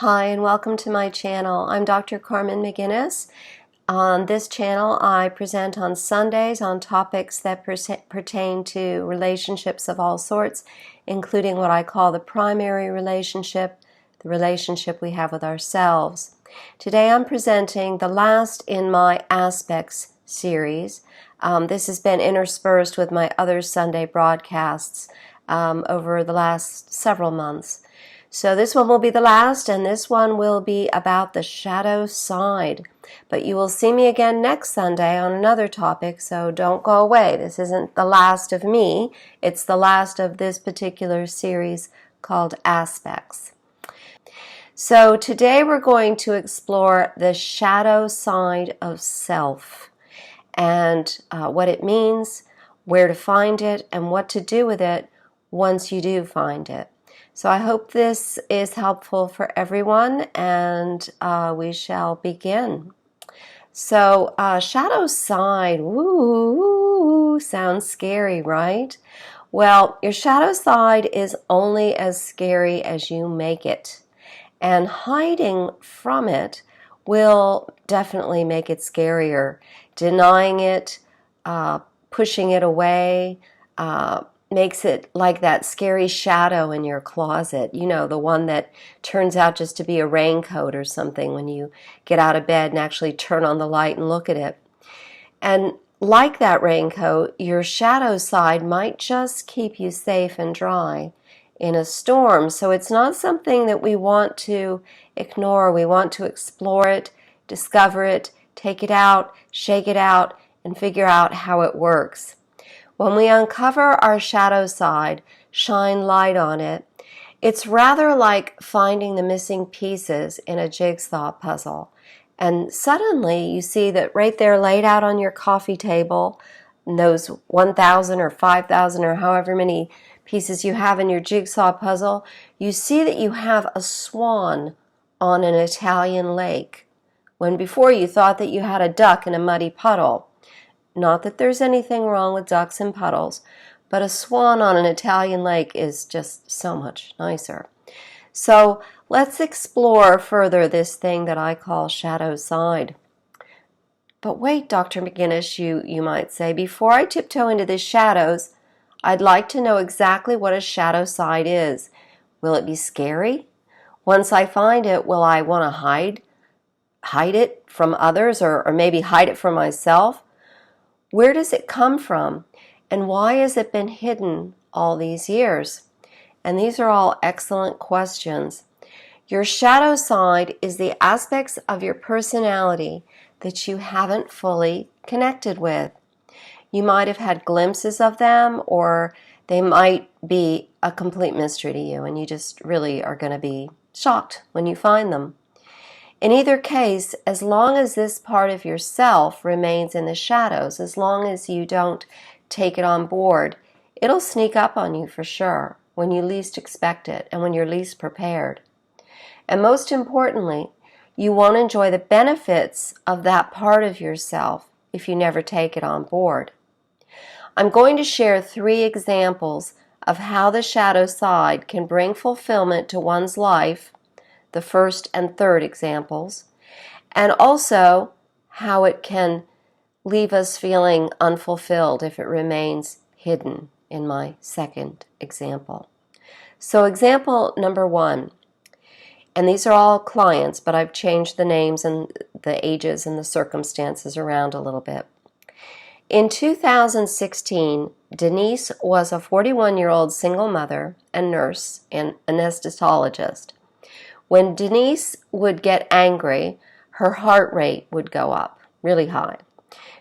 Hi and welcome to my channel. I'm Dr. Carmen McGuinness. On this channel I present on Sundays on topics that pertain to relationships of all sorts, including what I call the primary relationship, the relationship we have with ourselves. Today I'm presenting the last in my Aspects series. This has been interspersed with my other Sunday broadcasts over the last several months. So this one will be the last, and this one will be about the shadow side. But you will see me again next Sunday on another topic, so don't go away. This isn't the last of me. It's the last of this particular series called Aspects. So today we're going to explore the shadow side of self and what it means, where to find it, and what to do with it once you do find it. So I hope this is helpful for everyone, and we shall begin. So shadow side, woo, sounds scary, right? Well, your shadow side is only as scary as you make it, and hiding from it will definitely make it scarier. Denying it, pushing it away, makes it like that scary shadow in your closet, you know, the one that turns out just to be a raincoat or something when you get out of bed and actually turn on the light and look at it. And like that raincoat, your shadow side might just keep you safe and dry in a storm. So it's not something that we want to ignore. We want to explore it, discover it, take it out, shake it out, and figure out how it works. When we uncover our shadow side, shine light on it, it's rather like finding the missing pieces in a jigsaw puzzle. And suddenly you see that right there laid out on your coffee table, those 1,000 or 5,000 or however many pieces you have in your jigsaw puzzle, you see that you have a swan on an Italian lake, when before you thought that you had a duck in a muddy puddle. Not that there's anything wrong with ducks and puddles, but a swan on an Italian lake is just so much nicer. So let's explore further this thing that I call shadow side. But wait, Dr. McGuinness, you might say, before I tiptoe into the shadows, I'd like to know exactly what a shadow side is. Will it be scary? Once I find it, will I want to hide it from others, or maybe hide it from myself? Where does it come from, and why has it been hidden all these years? And these are all excellent questions. Your shadow side is the aspects of your personality that you haven't fully connected with. You might have had glimpses of them, or they might be a complete mystery to you, and you just really are going to be shocked when you find them. In either case, as long as this part of yourself remains in the shadows, as long as you don't take it on board, it'll sneak up on you for sure when you least expect it and when you're least prepared. And most importantly, you won't enjoy the benefits of that part of yourself if you never take it on board. I'm going to share 3 examples of how the shadow side can bring fulfillment to one's life, the first and third examples, and also how it can leave us feeling unfulfilled if it remains hidden in my second example. So example number 1, and these are all clients, but I've changed the names and the ages and the circumstances around a little bit. In 2016, Denise was a 41-year-old single mother and nurse and anesthetologist. When Denise would get angry, her heart rate would go up really high.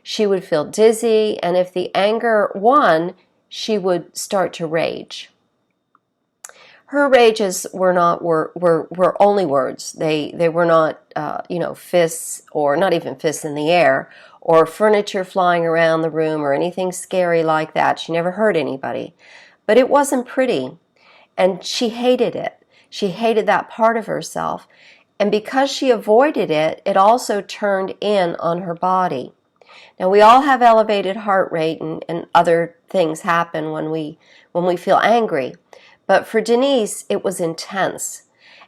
She would feel dizzy, and if the anger won, she would start to rage. Her rages were only words. They were not fists, or not even fists in the air, or furniture flying around the room, or anything scary like that. She never hurt anybody, but it wasn't pretty, and she hated it. She hated that part of herself, and because she avoided it, it also turned in on her body. Now, we all have elevated heart rate, and other things happen when we feel angry, but for Denise, it was intense.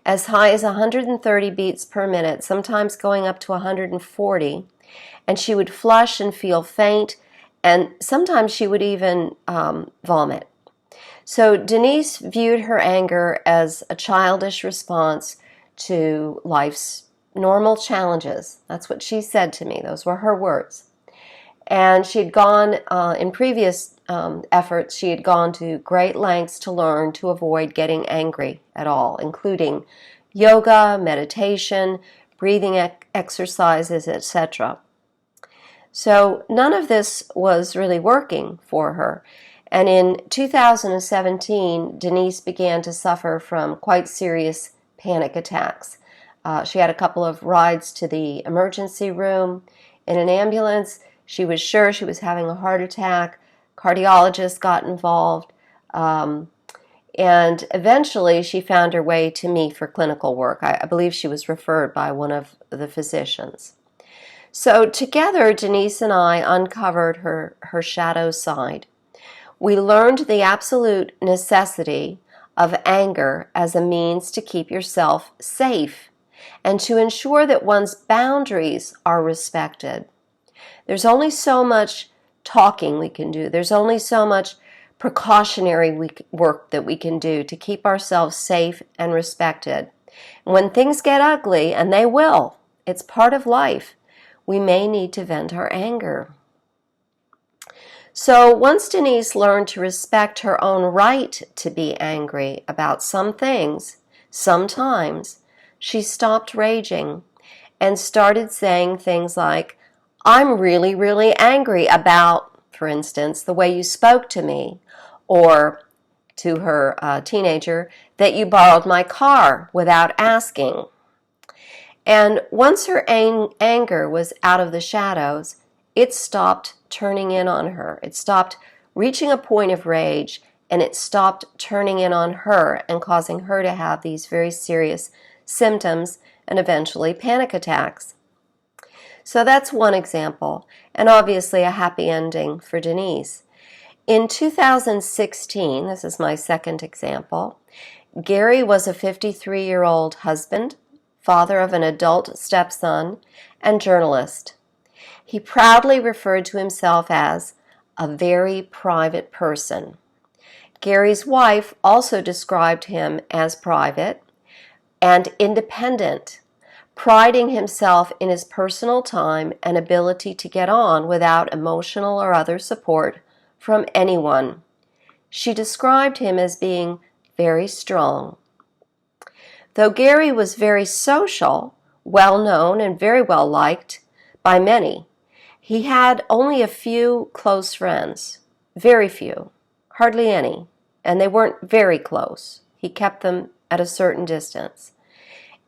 as high as 130 beats per minute, sometimes going up to 140, and she would flush and feel faint, and sometimes she would even vomit. So Denise viewed her anger as a childish response to life's normal challenges. That's what she said to me. Those were her words. And she had gone, in previous efforts, she had gone to great lengths to learn to avoid getting angry at all, including yoga, meditation, breathing exercises, etc. So none of this was really working for her. And in 2017, Denise began to suffer from quite serious panic attacks. She had a couple of rides to the emergency room in an ambulance. She was sure she was having a heart attack. Cardiologists got involved. And eventually she found her way to me for clinical work. I believe she was referred by one of the physicians. So together, Denise and I uncovered her shadow side. We learned the absolute necessity of anger as a means to keep yourself safe and to ensure that one's boundaries are respected. There's only so much talking we can do. There's only so much precautionary work that we can do to keep ourselves safe and respected. When things get ugly, and they will, it's part of life, we may need to vent our anger. So once Denise learned to respect her own right to be angry about some things, sometimes, she stopped raging and started saying things like, "I'm really, really angry about," for instance, "the way you spoke to me," or to her teenager, "that you borrowed my car without asking." And once her anger was out of the shadows, it stopped turning in on her. It stopped reaching a point of rage, and it stopped turning in on her and causing her to have these very serious symptoms and eventually panic attacks. So that's one example, and obviously a happy ending for Denise. In 2016, this is my second example, Gary was a 53-year-old husband, father of an adult stepson, and journalist. He proudly referred to himself as a very private person. Gary's wife also described him as private and independent, priding himself in his personal time and ability to get on without emotional or other support from anyone. She described him as being very strong. Though Gary was very social, well-known, and very well-liked by many, he had only a few close friends, very few, hardly any, and they weren't very close. He kept them at a certain distance.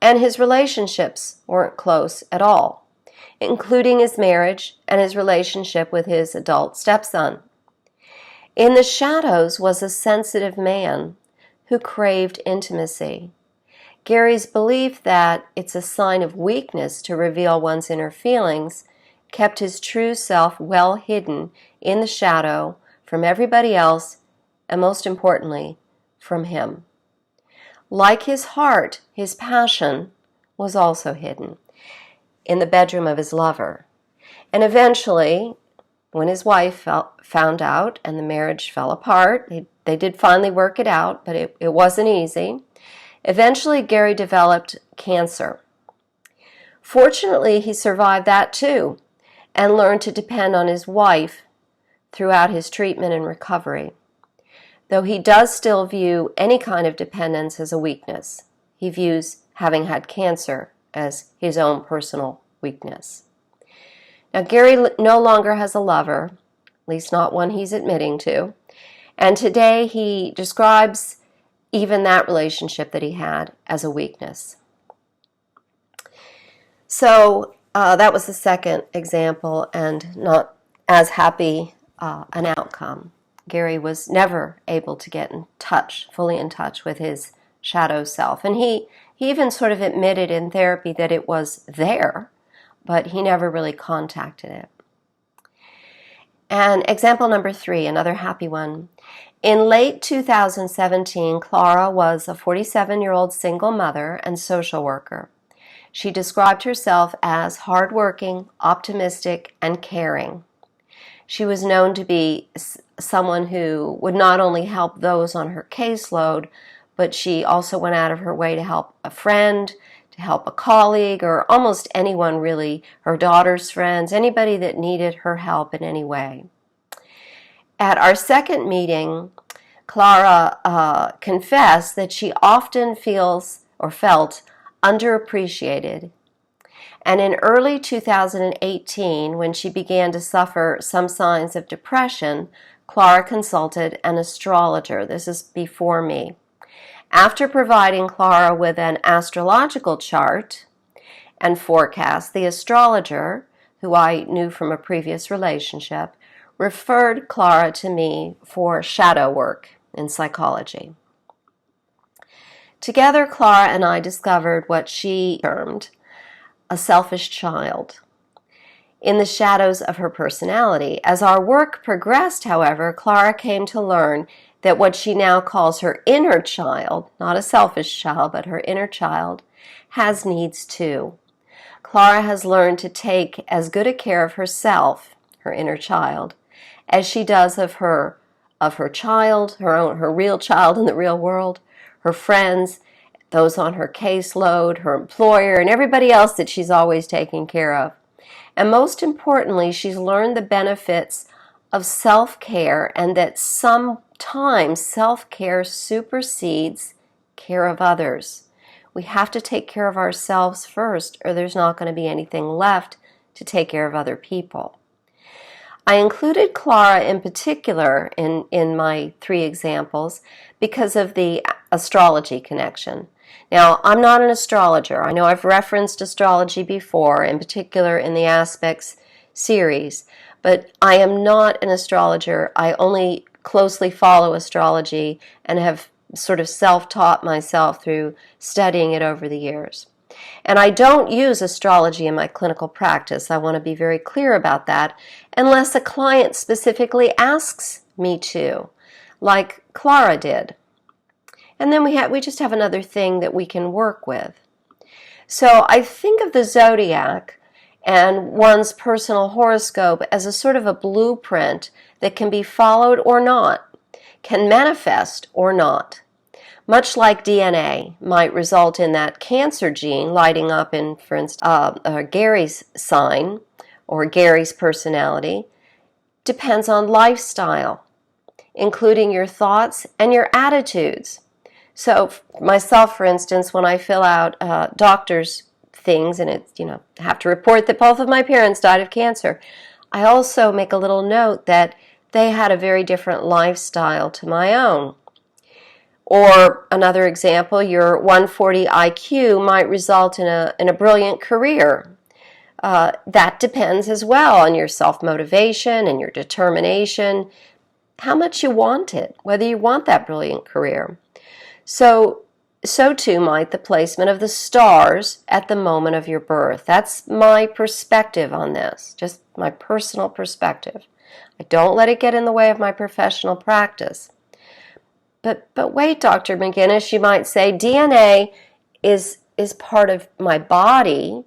And his relationships weren't close at all, including his marriage and his relationship with his adult stepson. In the shadows was a sensitive man who craved intimacy. Gary's belief that it's a sign of weakness to reveal one's inner feelings kept his true self well hidden in the shadow from everybody else, and most importantly, from him. Like his heart, his passion was also hidden in the bedroom of his lover. And eventually, when his wife found out and the marriage fell apart, they did finally work it out, but it wasn't easy. Eventually, Gary developed cancer. Fortunately, he survived that too and learned to depend on his wife throughout his treatment and recovery, though he does still view any kind of dependence as a weakness. He views having had cancer as his own personal weakness. Now, Gary no longer has a lover, at least not one he's admitting to, and today he describes even that relationship that he had as a weakness. So that was the second example, and not as happy an outcome. Gary was never able to get fully in touch with his shadow self. And he even sort of admitted in therapy that it was there, but he never really contacted it. And example number 3, another happy one. In late 2017, Clara was a 47-year-old single mother and social worker. She described herself as hardworking, optimistic, and caring. She was known to be someone who would not only help those on her caseload, but she also went out of her way to help a friend, to help a colleague, or almost anyone really, her daughter's friends, anybody that needed her help in any way. At our second meeting, Clara confessed that she often feels or felt underappreciated. And in early 2018, when she began to suffer some signs of depression, Clara consulted an astrologer. This is before me. After providing Clara with an astrological chart and forecast, the astrologer, who I knew from a previous relationship, referred Clara to me for shadow work in psychology. Together, Clara and I discovered what she termed a selfish child in the shadows of her personality. As our work progressed, however, Clara came to learn that what she now calls her inner child, not a selfish child, but her inner child, has needs too. Clara has learned to take as good a care of herself, her inner child, as she does of her child, her real child in the real world, her friends, those on her caseload, her employer, and everybody else that she's always taking care of. And most importantly, she's learned the benefits of self-care, and that sometimes self-care supersedes care of others. We have to take care of ourselves first, or there's not going to be anything left to take care of other people. I included Clara in particular in my 3 examples because of the astrology connection. Now, I'm not an astrologer. I know I've referenced astrology before, in particular in the Aspects series, but I am not an astrologer. I only closely follow astrology and have sort of self-taught myself through studying it over the years. And I don't use astrology in my clinical practice. I want to be very clear about that, unless a client specifically asks me to, like Clara did. And then we just have another thing that we can work with. So I think of the zodiac and one's personal horoscope as a sort of a blueprint that can be followed or not, can manifest or not. Much like DNA might result in that Cancer gene lighting up in, for instance, Gary's sign or Gary's personality, depends on lifestyle, including your thoughts and your attitudes. So myself, for instance, when I fill out doctor's things, and it's, I have to report that both of my parents died of cancer, I also make a little note that they had a very different lifestyle to my own. Or another example, your 140 IQ might result in a brilliant career. That depends as well on your self-motivation and your determination, how much you want it, whether you want that brilliant career. So too might the placement of the stars at the moment of your birth. That's my perspective on this, just my personal perspective. I don't let it get in the way of my professional practice. But wait, Dr. McGuinness, you might say, DNA is part of my body,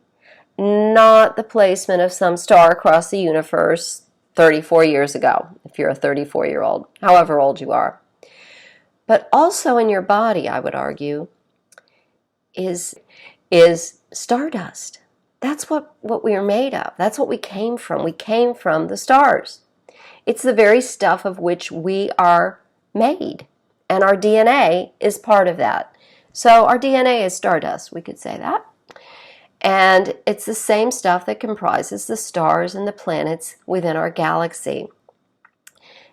not the placement of some star across the universe 34 years ago, if you're a 34-year-old, however old you are. But also in your body, I would argue, is stardust. That's what we are made of. That's what we came from. We came from the stars. It's the very stuff of which we are made. And our DNA is part of that. So our DNA is stardust, we could say that. And it's the same stuff that comprises the stars and the planets within our galaxy.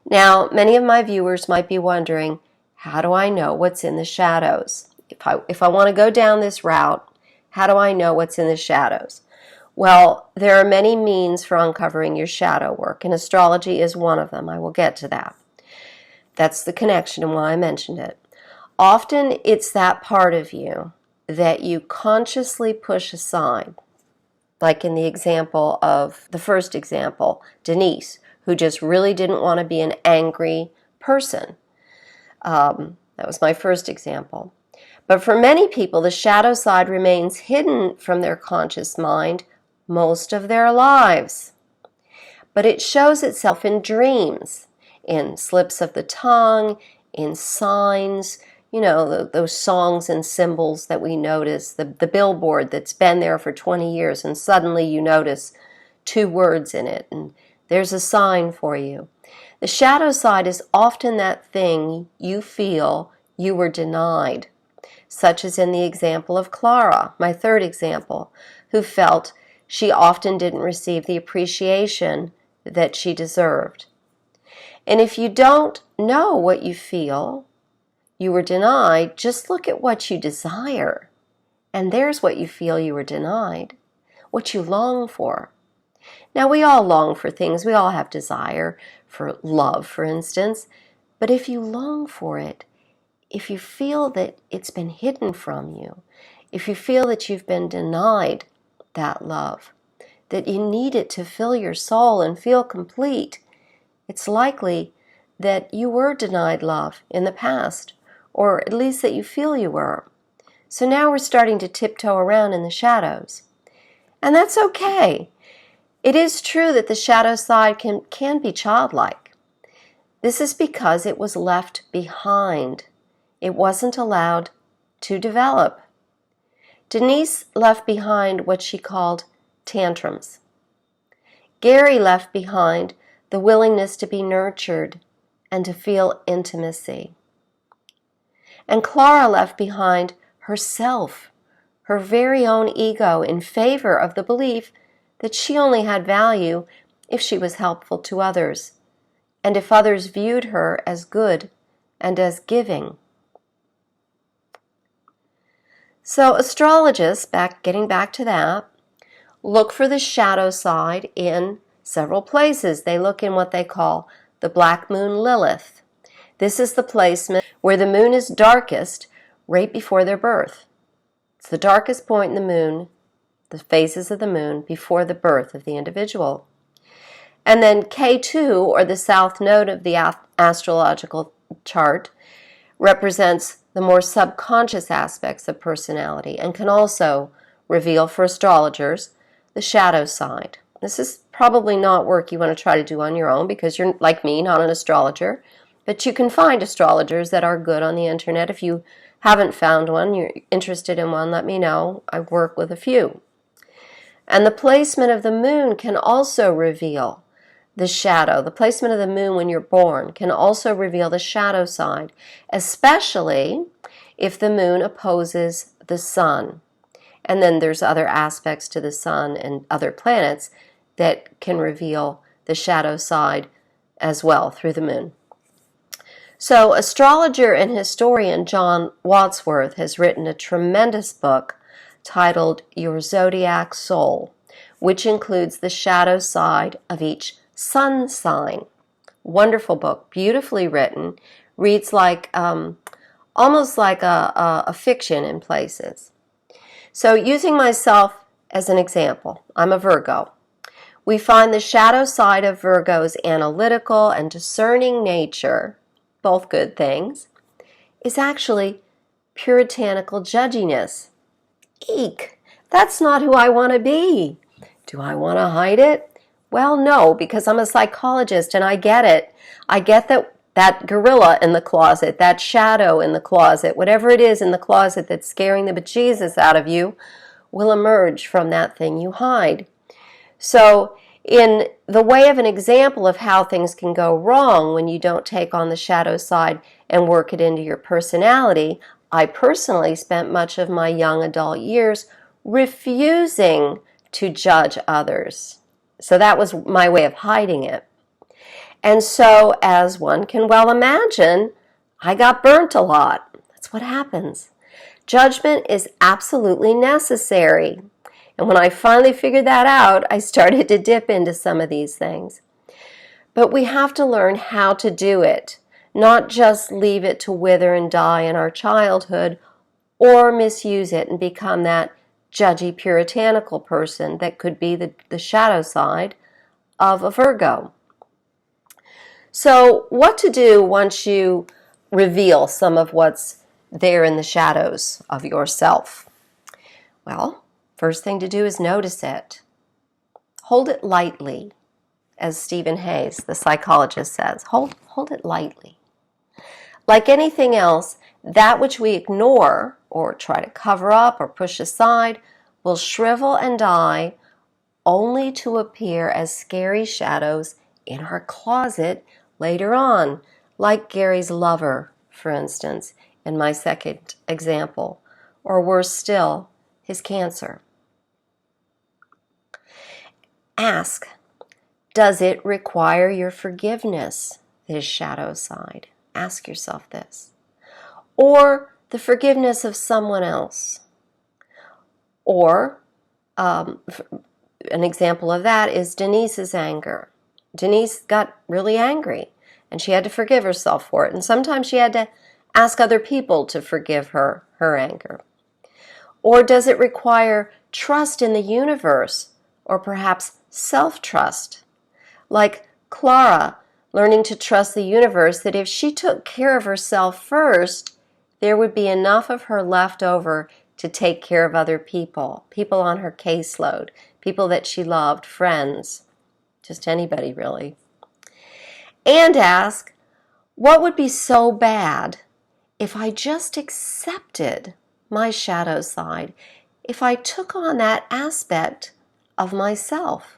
Now, many of my viewers might be wondering, how do I know what's in the shadows? If I want to go down this route, how do I know what's in the shadows? Well, there are many means for uncovering your shadow work, and astrology is one of them. I will get to that. That's the connection and why I mentioned it. Often it's that part of you that you consciously push aside. Like in the example of, the first example, Denise, who just really didn't want to be an angry person. That was my first example. But for many people, the shadow side remains hidden from their conscious mind most of their lives. But it shows itself in dreams, in slips of the tongue, in signs, those songs and symbols that we notice, the billboard that's been there for 20 years and suddenly you notice 2 words in it and there's a sign for you. The shadow side is often that thing you feel you were denied, such as in the example of Clara, my third example, who felt she often didn't receive the appreciation that she deserved. And if you don't know what you feel you were denied, just look at what you desire. And there's what you feel you were denied, what you long for. Now, we all long for things. We all have desire for love, for instance. But if you long for it, if you feel that it's been hidden from you, if you feel that you've been denied that love, that you need it to fill your soul and feel complete, it's likely that you were denied love in the past, or at least that you feel you were. So now we're starting to tiptoe around in the shadows. And that's okay. It is true that the shadow side can be childlike. This is because it was left behind. It wasn't allowed to develop. Denise left behind what she called tantrums. Gary left behind the willingness to be nurtured and to feel intimacy. And Clara left behind herself, her very own ego, in favor of the belief that she only had value if she was helpful to others, and if others viewed her as good and as giving. So astrologists, getting back to that, look for the shadow side in several places. They look in what they call the black moon Lilith. This is the placement where the moon is darkest right before their birth. It's the darkest point in the moon, the phases of the moon, before the birth of the individual. And then K2, or the south node of the astrological chart, represents the more subconscious aspects of personality and can also reveal, for astrologers, the shadow side. This is probably not work you want to try to do on your own because you're, like me, not an astrologer. But you can find astrologers that are good on the internet. If you haven't found one, you're interested in one, let me know. I work with a few. And the placement of the moon can also reveal the shadow. The placement of the moon when you're born can also reveal the shadow side, especially if the moon opposes the sun. And then there's other aspects to the sun and other planets that can reveal the shadow side as well through the moon. So astrologer and historian John Wadsworth has written a tremendous book titled Your Zodiac Soul, which includes the shadow side of each sun sign. Wonderful book, beautifully written, reads like almost like a fiction in places. So using myself as an example, I'm a Virgo. We find the shadow side of Virgo's analytical and discerning nature, both good things, is actually puritanical judginess. Eek! That's not who I want to be. Do I want to hide it? Well, no, because I'm a psychologist and I get it. I get that gorilla in the closet, that shadow in the closet, whatever it is in the closet that's scaring the bejesus out of you will emerge from that thing you hide. So in the way of an example of how things can go wrong when you don't take on the shadow side and work it into your personality, I personally spent much of my young adult years refusing to judge others. So that was my way of hiding it. And so, as one can well imagine, I got burnt a lot. That's what happens. Judgment is absolutely necessary. And when I finally figured that out, I started to dip into some of these things. But we have to learn how to do it, not just leave it to wither and die in our childhood or misuse it and become that judgy puritanical person that could be the shadow side of a Virgo. So what to do once you reveal some of what's there in the shadows of yourself? Well, first thing to do is notice it. Hold it lightly, as Stephen Hayes, the psychologist, says. Hold it lightly. Like anything else, that which we ignore or try to cover up or push aside will shrivel and die, only to appear as scary shadows in our closet later on, like Gary's lover, for instance, in my second example, or worse still, his cancer. Ask, does it require your forgiveness, this shadow side? Ask yourself this. Or the forgiveness of someone else. Or an example of that is Denise's anger. Denise got really angry, and she had to forgive herself for it. And sometimes she had to ask other people to forgive her anger. Or does it require trust in the universe, or perhaps self-trust? Like Clara learning to trust the universe that if she took care of herself first, there would be enough of her left over to take care of other people, people on her caseload, people that she loved, friends, just anybody really. And ask, what would be so bad if I just accepted my shadow side, if I took on that aspect of myself?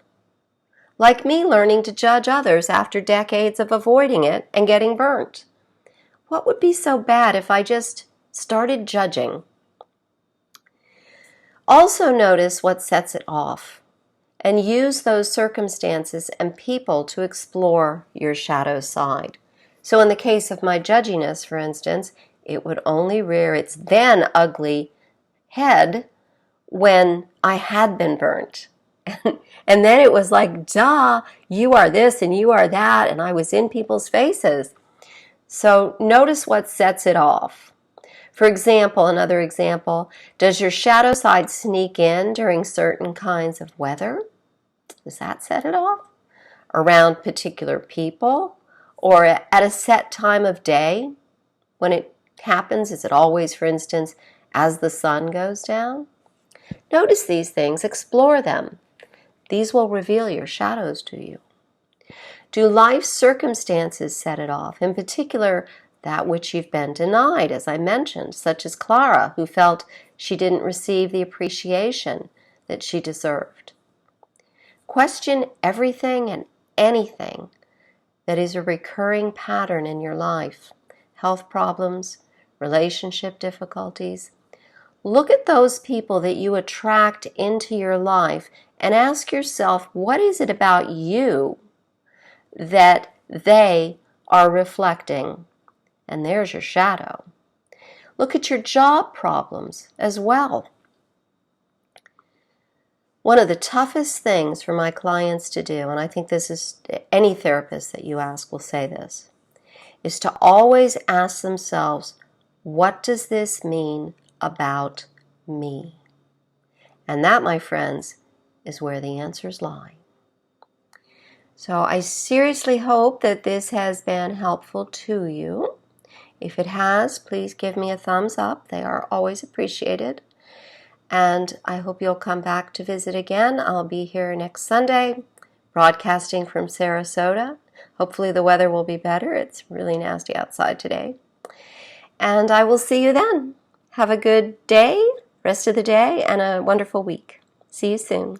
Like me learning to judge others after decades of avoiding it and getting burnt. What would be so bad if I just started judging? Also notice what sets it off, and use those circumstances and people to explore your shadow side. So in the case of my judginess, for instance, it would only rear its then ugly head when I had been burnt. And then it was like, duh, you are this and you are that, and I was in people's faces. So notice what sets it off. For example, another example, does your shadow side sneak in during certain kinds of weather? Does that set it off? Around particular people? Or at a set time of day? When it happens, is it always, for instance, as the sun goes down? Notice these things, explore them. These will reveal your shadows to you. Do life circumstances set it off? In particular, that which you've been denied, as I mentioned, such as Clara, who felt she didn't receive the appreciation that she deserved. Question everything and anything that is a recurring pattern in your life. Health problems, relationship difficulties. Look at those people that you attract into your life and ask yourself, what is it about you that they are reflecting? And there's your shadow. Look at your job problems as well. One of the toughest things for my clients to do, and I think this is any therapist that you ask will say this, is to always ask themselves, what does this mean about me? And that, my friends, is where the answers lie. So I seriously hope that this has been helpful to you. If it has, please give me a thumbs up. They are always appreciated. And I hope you'll come back to visit again. I'll be here next Sunday, broadcasting from Sarasota. Hopefully the weather will be better. It's really nasty outside today. And I will see you then. Have a good day, rest of the day, and a wonderful week. See you soon.